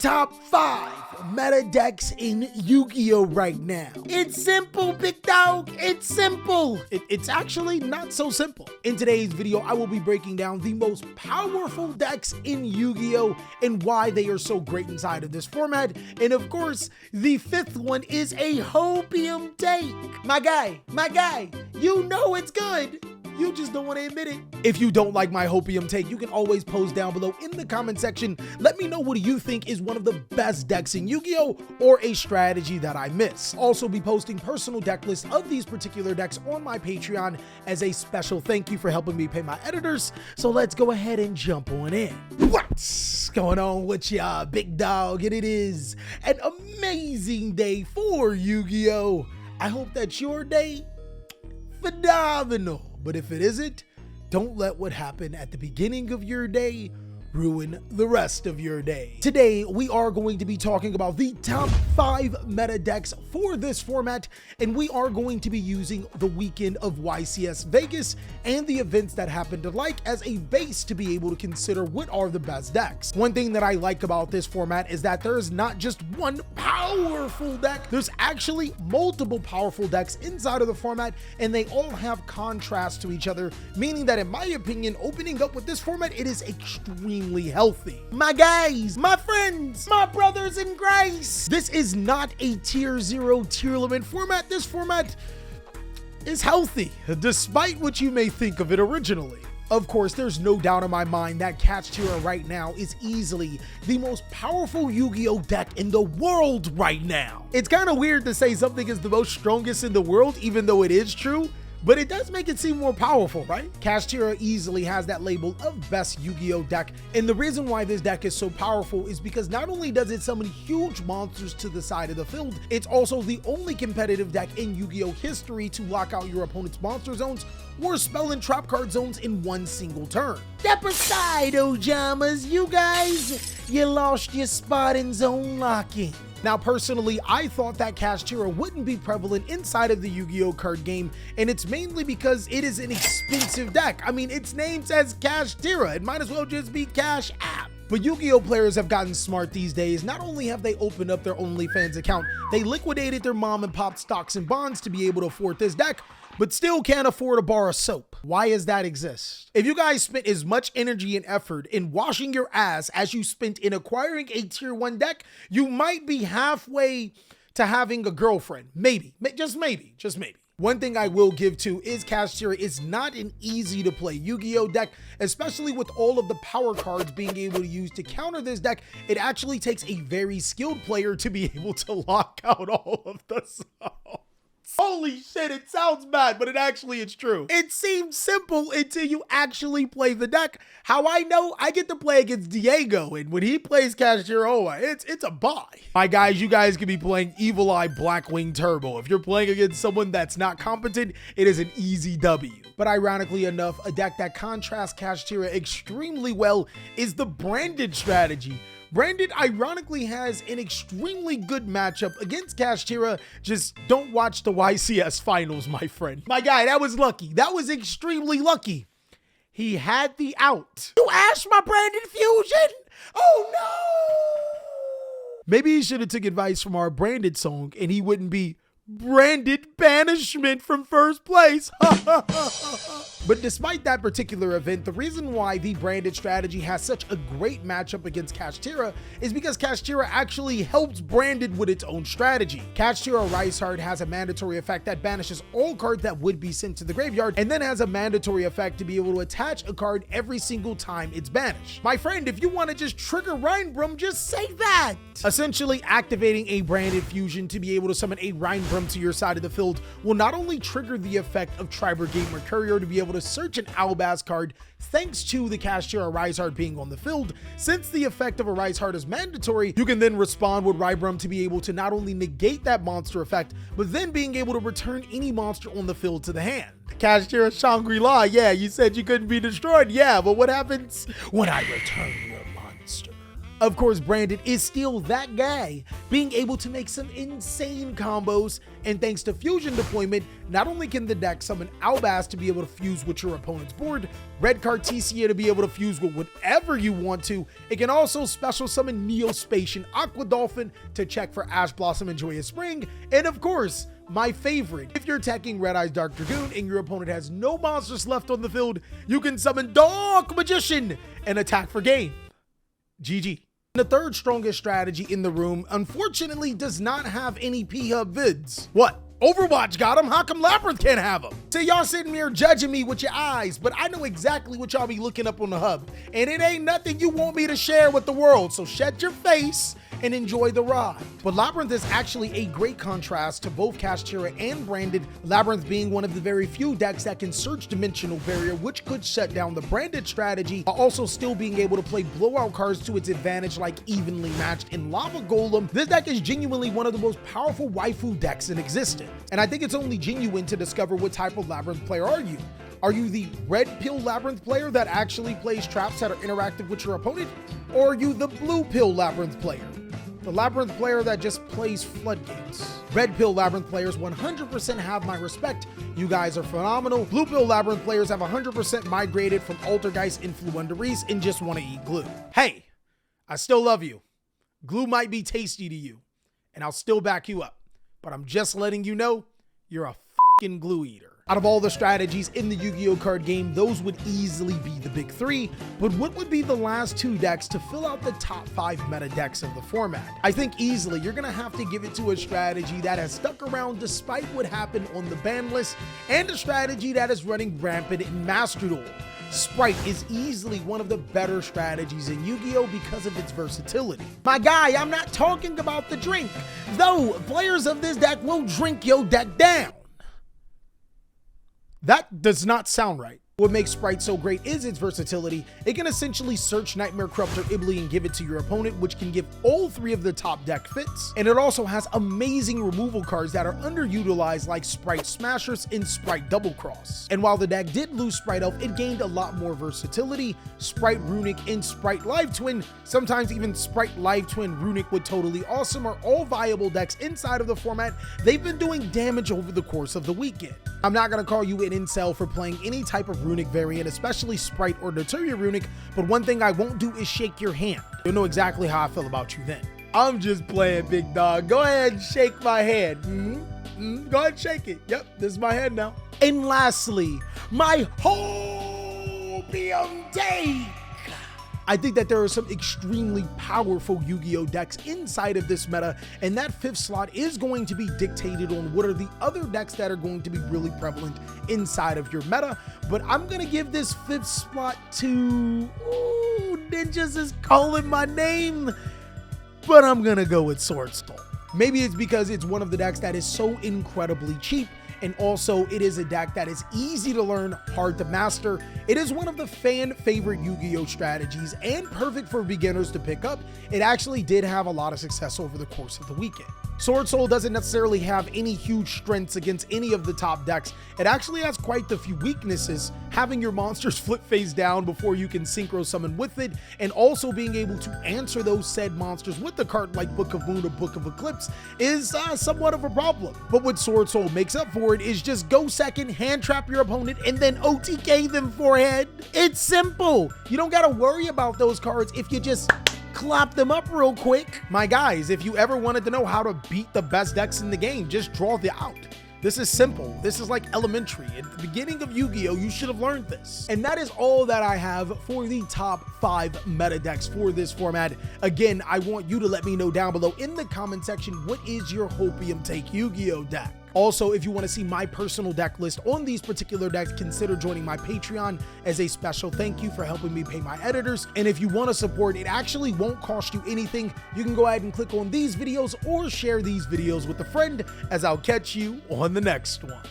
top 5 meta decks in Yu-Gi-Oh right now. It's simple, big dog. It's simple. It's actually not so simple. In today's video, I will be breaking down the most powerful decks in Yu-Gi-Oh and why they are so great inside of this format. And of course, the 5th one is a Hopium take. My guy, you know it's good. You just don't want to admit it. If you don't like my Hopium take, you can always post down below in the comment section. Let me know what you think is one of the best decks in Yu-Gi-Oh or a strategy that I miss. Also be posting personal deck lists of these particular decks on my Patreon as a special thank you for helping me pay my editors. So let's go ahead and jump on in. What's going on with ya, big dog? And it is an amazing day for Yu-Gi-Oh. I hope that your day phenomenal. But if it isn't, don't let what happened at the beginning of your day ruin the rest of your day. Today, we are going to be talking about the top 5 meta decks for this format, and we are going to be using the weekend of YCS Vegas and the events that happened alike as a base to be able to consider what are the best decks. One thing that I like about this format is that there is not just one powerful deck, there's actually multiple powerful decks inside of the format, and they all have contrast to each other, meaning that in my opinion, opening up with this format, it is extremely healthy. My guys, my friends, my brothers in grace, this is not a tier 0 tier limit format. This format is healthy, despite what you may think of it originally. Of course, there's no doubt in my mind that Kashtira right now is easily the most powerful Yu-Gi-Oh deck in the world right now. It's kind of weird to say something is the most strongest in the world, even though it is true, but it does make it seem more powerful, right? Kashtira easily has that label of best Yu-Gi-Oh deck, and the reason why this deck is so powerful is because not only does it summon huge monsters to the side of the field, it's also the only competitive deck in Yu-Gi-Oh history to lock out your opponent's monster zones or spell and trap card zones in one single turn. Step aside, Ojamas, you guys, you lost your spot in zone locking. Now, personally, I thought that Kashtira wouldn't be prevalent inside of the Yu-Gi-Oh card game, and it's mainly because it is an expensive deck. I mean, its name says Kashtira. It might as well just be Cash App. But Yu-Gi-Oh players have gotten smart these days. Not only have they opened up their OnlyFans account, they liquidated their mom and pop stocks and bonds to be able to afford this deck, but still can't afford a bar of soap. Why does that exist? If you guys spent as much energy and effort in washing your ass as you spent in acquiring a tier 1 deck, you might be halfway to having a girlfriend. Maybe, just maybe. One thing I will give to is Kashtira is not an easy to play Yu-Gi-Oh deck, especially with all of the power cards being able to use to counter this deck. It actually takes a very skilled player to be able to lock out all of the songs. Holy shit, it sounds bad, but it's true. It seems simple until you actually play the deck. How I know? I get to play against Diego, and when he plays Kashtira, it's a buy. My guys, you guys could be playing Evil Eye Blackwing Turbo. If you're playing against someone that's not competent, it is an easy W. But ironically enough, a deck that contrasts Kashtira extremely well is the Branded strategy. Branded ironically has an extremely good matchup against Kashtira. Just don't watch the YCS finals, my friend. My guy, that was lucky. That was extremely lucky. He had the out. You asked my Branded fusion? Oh no! Maybe he should have took advice from our Branded song and he wouldn't be branded banishment from first place. But despite that particular event, the reason why the Branded strategy has such a great matchup against Kashtira is because Kashtira actually helps Branded with its own strategy. Kashtira Rise Heart has a mandatory effect that banishes all cards that would be sent to the graveyard, and then has a mandatory effect to be able to attach a card every single time it's banished. My friend, if you want to just trigger Rhinebrum, just say that. Essentially, activating a Branded fusion to be able to summon a Rhinebrum to your side of the field will not only trigger the effect of Tri-Brigade Mercurior to be able to search an Albaz card thanks to the Kashtira Rise Heart being on the field. Since the effect of a Rise Heart is mandatory, you can then respond with Rhinebrum to be able to not only negate that monster effect, but then being able to return any monster on the field to the hand. Kashtira Shangri-La, yeah, you said you couldn't be destroyed, yeah, but what happens when I return your monster? Of course, Branded is still that guy, being able to make some insane combos, and thanks to fusion deployment, not only can the deck summon Albaz to be able to fuse with your opponent's board, Red Cartesia to be able to fuse with whatever you want to, it can also special summon Neospatian Aqua Dolphin to check for Ash Blossom and Joyous Spring, and of course, my favorite, if you're attacking Red Eye's Dark Dragoon and your opponent has no monsters left on the field, you can summon Dark Magician and attack for game. GG. The third strongest strategy in the room, unfortunately, does not have any P-Hub vids. What? Overwatch got them? How come Labyrinth can't have them? So y'all sitting here judging me with your eyes, but I know exactly what y'all be looking up on the hub, and it ain't nothing you want me to share with the world, so shut your face and enjoy the ride. But Labyrinth is actually a great contrast to both Kashtira and Branded, Labyrinth being one of the very few decks that can search Dimensional Barrier, which could shut down the Branded strategy, while also still being able to play blowout cards to its advantage like Evenly Matched in Lava Golem. This deck is genuinely one of the most powerful waifu decks in existence, and I think it's only genuine to discover what type of Labyrinth player are you. Are you the red pill Labyrinth player that actually plays traps that are interactive with your opponent? Or are you the blue pill Labyrinth player? The Labyrinth player that just plays floodgates. Red pill Labyrinth players 100% have my respect. You guys are phenomenal. Blue pill Labyrinth players have 100% migrated from Altergeist and Fluundereeze and just want to eat glue. Hey, I still love you. Glue might be tasty to you, and I'll still back you up. But I'm just letting you know, you're a fucking glue eater. Out of all the strategies in the Yu-Gi-Oh card game, those would easily be the big three, but what would be the last two decks to fill out the top 5 meta decks of the format? I think easily you're gonna have to give it to a strategy that has stuck around despite what happened on the ban list, and a strategy that is running rampant in Master Duel. Sprite is easily one of the better strategies in Yu-Gi-Oh because of its versatility. My guy, I'm not talking about the drink, though players of this deck will drink your deck down. That does not sound right. What makes Sprite so great is its versatility. It can essentially search Nightmare Corruptor Ibly and give it to your opponent, which can give all 3 of the top deck fits. And it also has amazing removal cards that are underutilized like Sprite Smashers and Sprite Double Cross. And while the deck did lose Sprite Elf, it gained a lot more versatility. Sprite Runic and Sprite Live Twin, sometimes even Sprite Live Twin Runic with Totally Awesome, are all viable decks inside of the format. They've been doing damage over the course of the weekend. I'm not gonna call you an incel for playing any type of Runic variant, especially Sprite or Naturia Runic, but one thing I won't do is shake your hand. You'll know exactly how I feel about you then. I'm just playing, big dog. Go ahead and shake my hand. Go ahead and shake it. Yep, this is my hand now. And lastly, my hopium take. I think that there are some extremely powerful Yu-Gi-Oh decks inside of this meta, and that 5th slot is going to be dictated on what are the other decks that are going to be really prevalent inside of your meta. But I'm gonna give this 5th slot to, ooh, Ninjas is calling my name, but I'm gonna go with Sword Soul. Maybe it's because it's one of the decks that is so incredibly cheap, and also it is a deck that is easy to learn, hard to master. It is one of the fan favorite Yu-Gi-Oh strategies and perfect for beginners to pick up. It actually did have a lot of success over the course of the weekend. Sword Soul doesn't necessarily have any huge strengths against any of the top decks. It actually has quite a few weaknesses, having your monsters flip face down before you can synchro summon with it, and also being able to answer those said monsters with the card like Book of Moon or Book of Eclipse is somewhat of a problem. But what Sword Soul makes up for it is just go second, hand trap your opponent, and then OTK them forehead. It's simple. You don't gotta worry about those cards if you just clap them up real quick. My guys, if you ever wanted to know how to beat the best decks in the game, just draw the out. This is simple. This is like elementary. At the beginning of Yu-Gi-Oh, you should have learned this. And that is all that I have for the top 5 meta decks for this format. Again, I want you to let me know down below in the comment section, what is your Hopium Take Yu-Gi-Oh deck? Also, if you want to see my personal deck list on these particular decks, consider joining my Patreon as a special thank you for helping me pay my editors. And if you want to support, it actually won't cost you anything. You can go ahead and click on these videos or share these videos with a friend, as I'll catch you on the next one.